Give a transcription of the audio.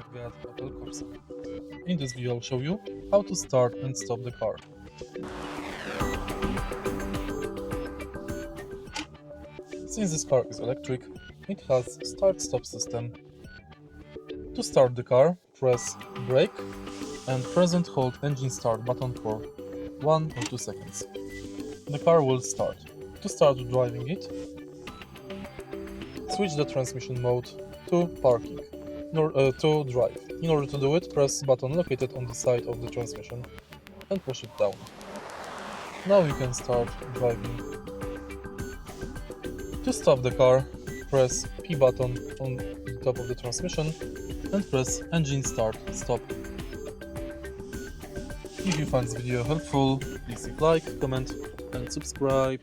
I've got Opel CORSA. In this video I'll show you how to start and stop the car. Since this car is electric, it has start-stop system. To start the car, press brake and press and hold engine start button for 1 or 2 seconds. The car will start. To start driving it, switch the transmission mode to parking. To drive. In order to do it, press button located on the side of the transmission and push it down. Now you can start driving. To stop the car, press P button on the top of the transmission and press engine start stop. If you find this video helpful, please leave like, comment and subscribe.